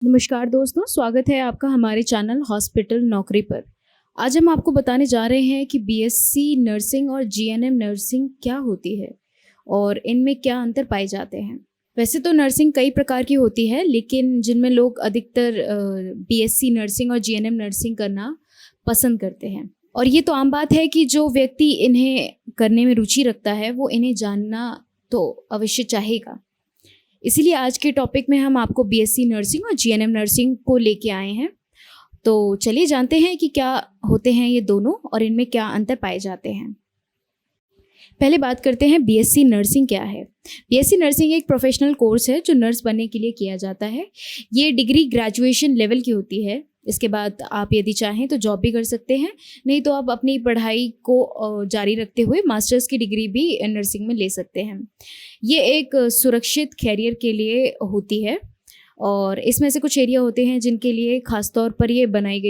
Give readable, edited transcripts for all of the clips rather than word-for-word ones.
नमस्कार दोस्तों, स्वागत है आपका हमारे चैनल हॉस्पिटल नौकरी पर। आज हम आपको बताने जा रहे हैं कि बीएससी नर्सिंग और जीएनएम नर्सिंग क्या होती है और इनमें क्या अंतर पाए जाते हैं। वैसे तो नर्सिंग कई प्रकार की होती है, लेकिन जिनमें लोग अधिकतर बीएससी नर्सिंग और जीएनएम नर्सिंग करना पसंद करते हैं। और ये तो आम बात है कि जो व्यक्ति इन्हें करने में रुचि रखता है वो इन्हें जानना तो अवश्य चाहेगा। इसीलिए आज के टॉपिक में हम आपको बीएससी नर्सिंग और जीएनएम नर्सिंग को लेके आए हैं। तो चलिए जानते हैं कि क्या होते हैं ये दोनों और इनमें क्या अंतर पाए जाते हैं। पहले बात करते हैं बीएससी नर्सिंग क्या है। बीएससी नर्सिंग एक प्रोफेशनल कोर्स है जो नर्स बनने के लिए किया जाता है। ये डिग्री ग्रेजुएशन लेवल की होती है। इसके बाद आप यदि चाहें तो जॉब भी कर सकते हैं, नहीं तो आप अपनी पढ़ाई को जारी रखते हुए मास्टर्स की डिग्री भी नर्सिंग में ले सकते हैं। ये एक सुरक्षित कैरियर के लिए होती है और इसमें से कुछ एरिया होते हैं जिनके लिए ख़ास तौर पर ये बनाई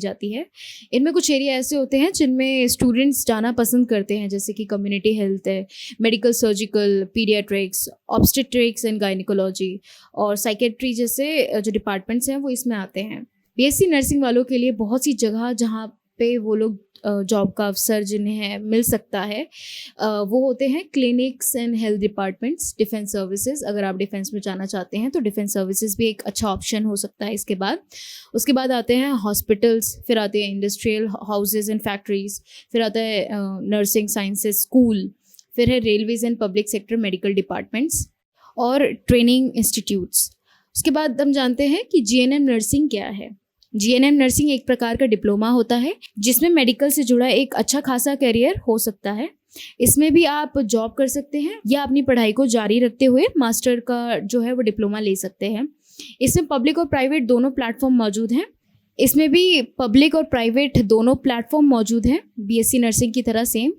जाती है। इनमें कुछ एरिया ऐसे होते हैं जिनमें स्टूडेंट्स जाना पसंद करते हैं, जैसे कि कम्युनिटी हेल्थ है, medical surgical, paediatrics, obstetrics and gynaecology और साइकेट्री जैसे जो डिपार्टमेंट्स हैं वो इसमें आते हैं। बीएससी नर्सिंग वालों के लिए बहुत सी जगह जहाँ पे वो लोग जॉब का अवसर जिन्हें मिल सकता है वो होते हैं clinics and health departments, defence services. अगर आप डिफेंस में जाना चाहते हैं तो डिफेंस सर्विसेज भी एक अच्छा ऑप्शन हो सकता है। उसके बाद आते हैं हॉस्पिटल्स, फिर आते हैं इंडस्ट्रियल हाउसेज एंड फैक्ट्रीज, फिर आता है नर्सिंग साइंसेज स्कूल, फिर है railways and public sector medical departments और ट्रेनिंग इंस्टीट्यूट्स। उसके बाद हम जानते हैं कि जीएनएम नर्सिंग क्या है। जीएनएम नर्सिंग एक प्रकार का डिप्लोमा होता है जिसमें मेडिकल से जुड़ा एक अच्छा खासा करियर हो सकता है। इसमें भी आप जॉब कर सकते हैं या अपनी पढ़ाई को जारी रखते हुए मास्टर का जो है वो डिप्लोमा ले सकते हैं। इसमें पब्लिक और प्राइवेट दोनों प्लेटफॉर्म मौजूद हैं। बीएससी नर्सिंग की तरह सेम,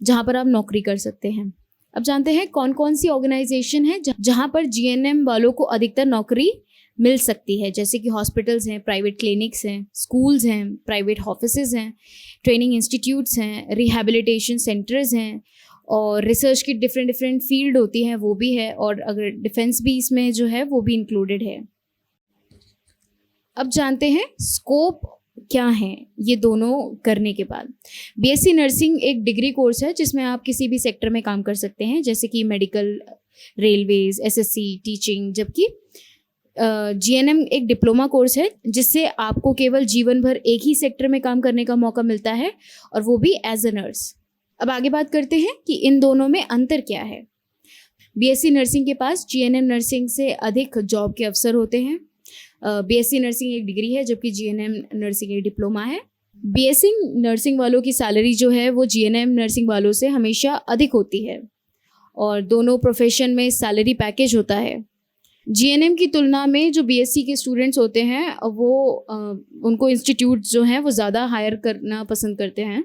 जहाँ पर आप नौकरी कर सकते हैं। अब जानते हैं कौन कौन सी ऑर्गेनाइजेशन है जहाँ पर जीएनएम वालों को अधिकतर नौकरी मिल सकती है, जैसे कि हॉस्पिटल्स हैं, प्राइवेट क्लिनिक्स हैं, स्कूल्स हैं, प्राइवेट ऑफिसेज हैं, ट्रेनिंग इंस्टीट्यूट्स हैं, रिहैबिलिटेशन सेंटर्स हैं और रिसर्च की डिफरेंट फील्ड होती हैं वो भी है, और अगर डिफेंस भी इसमें जो है वो भी इंक्लूडेड है। अब जानते हैं स्कोप क्या है ये दोनों करने के बाद। बीएससी नर्सिंग एक डिग्री कोर्स है जिसमें आप किसी भी सेक्टर में काम कर सकते हैं, जैसे कि मेडिकल, रेलवेज, एसएससी, टीचिंग, जबकि जीएनएम एक डिप्लोमा कोर्स है जिससे आपको केवल जीवन भर एक ही सेक्टर में काम करने का मौका मिलता है और वो भी एज अ नर्स। अब आगे बात करते हैं कि इन दोनों में अंतर क्या है। बीएससी नर्सिंग के पास जीएनएम नर्सिंग से अधिक जॉब के अवसर होते हैं। बीएससी नर्सिंग एक डिग्री है जबकि जीएनएम नर्सिंग एक डिप्लोमा है। बीएससी नर्सिंग वालों की सैलरी जो है वो जीएनएम नर्सिंग वालों से हमेशा अधिक होती है और दोनों प्रोफेशन में सैलरी पैकेज होता है। जीएनएम की तुलना में जो बीएससी के स्टूडेंट्स होते हैं वो उनको इंस्टीट्यूट्स जो हैं वो ज़्यादा हायर करना पसंद करते हैं।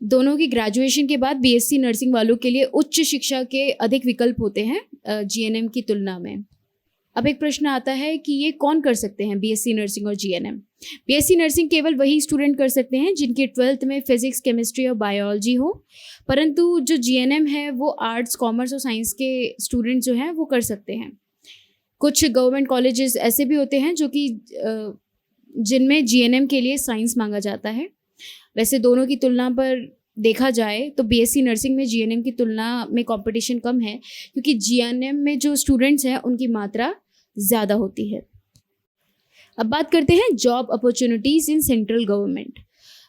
दोनों की ग्रेजुएशन के बाद बीएससी नर्सिंग वालों के लिए उच्च शिक्षा के अधिक विकल्प होते हैं जीएनएम की तुलना में। अब एक प्रश्न आता है कि ये कौन कर सकते हैं बीएससी नर्सिंग और जीएनएम। बीएससी नर्सिंग केवल वही स्टूडेंट कर सकते हैं जिनके 12th में फिजिक्स, केमिस्ट्री और बायोलॉजी हो, परंतु जो जीएनएम है वो आर्ट्स, कॉमर्स और साइंस के स्टूडेंट जो हैं वो कर सकते हैं। कुछ गवर्नमेंट कॉलेजेस ऐसे भी होते हैं जो कि जिनमें जीएनएम के लिए साइंस मांगा जाता है। वैसे दोनों की तुलना पर देखा जाए तो बीएससी नर्सिंग में जीएनएम की तुलना में कंपटीशन कम है, क्योंकि जीएनएम में जो स्टूडेंट्स हैं उनकी मात्रा ज़्यादा होती है। अब बात करते हैं job opportunities in central government.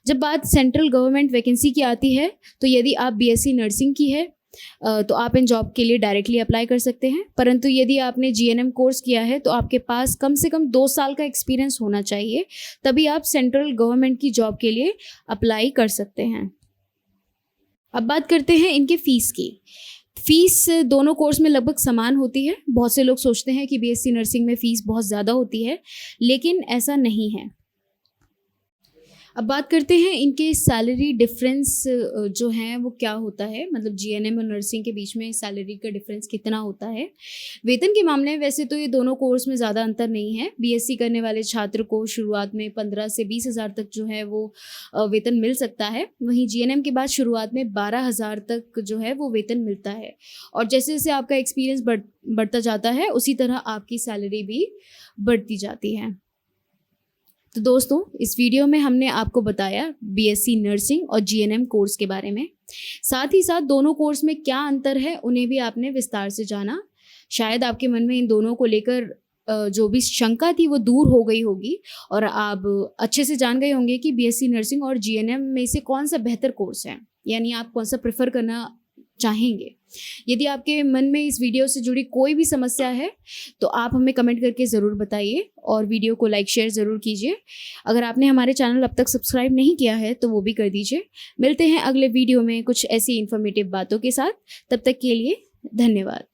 जब बात सेंट्रल गवर्नमेंट वैकेंसी की आती है तो यदि आप बीएससी नर्सिंग की है तो आप इन जॉब के लिए डायरेक्टली अप्लाई कर सकते हैं, परंतु यदि आपने जीएनएम कोर्स किया है तो आपके पास कम से कम 2 साल का एक्सपीरियंस होना चाहिए, तभी आप सेंट्रल गवर्नमेंट की जॉब के लिए अप्लाई कर सकते हैं। अब बात करते हैं इनके फ़ीस की। फ़ीस दोनों कोर्स में लगभग समान होती है। बहुत से लोग सोचते हैं कि बीएससी नर्सिंग में फ़ीस बहुत ज़्यादा होती है, लेकिन ऐसा नहीं है। अब बात करते हैं इनके सैलरी डिफरेंस जो है वो क्या होता है, मतलब जीएनएम और नर्सिंग के बीच में सैलरी का डिफरेंस कितना होता है। वेतन के मामले में वैसे तो ये दोनों कोर्स में ज़्यादा अंतर नहीं है। बीएससी करने वाले छात्र को शुरुआत में 15 से 20 हज़ार तक जो है वो वेतन मिल सकता है। वहीं जीएनएम के बाद शुरुआत में 12 हज़ार तक जो है वो वेतन मिलता है, और जैसे जैसे आपका एक्सपीरियंस बढ़ता जाता है उसी तरह आपकी सैलरी भी बढ़ती जाती है। तो दोस्तों, इस वीडियो में हमने आपको बताया बीएससी नर्सिंग और जीएनएम कोर्स के बारे में। साथ ही साथ दोनों कोर्स में क्या अंतर है उन्हें भी आपने विस्तार से जाना। शायद आपके मन में इन दोनों को लेकर जो भी शंका थी वो दूर हो गई होगी, और आप अच्छे से जान गए होंगे कि बीएससी नर्सिंग और जीएनएम में से कौन सा बेहतर कोर्स है, यानी आप कौन सा प्रेफर करना चाहेंगे। यदि आपके मन में इस वीडियो से जुड़ी कोई भी समस्या है तो आप हमें कमेंट करके ज़रूर बताइए, और वीडियो को लाइक शेयर ज़रूर कीजिए। अगर आपने हमारे चैनल अब तक सब्सक्राइब नहीं किया है तो वो भी कर दीजिए। मिलते हैं अगले वीडियो में कुछ ऐसी इन्फॉर्मेटिव बातों के साथ। तब तक के लिए धन्यवाद।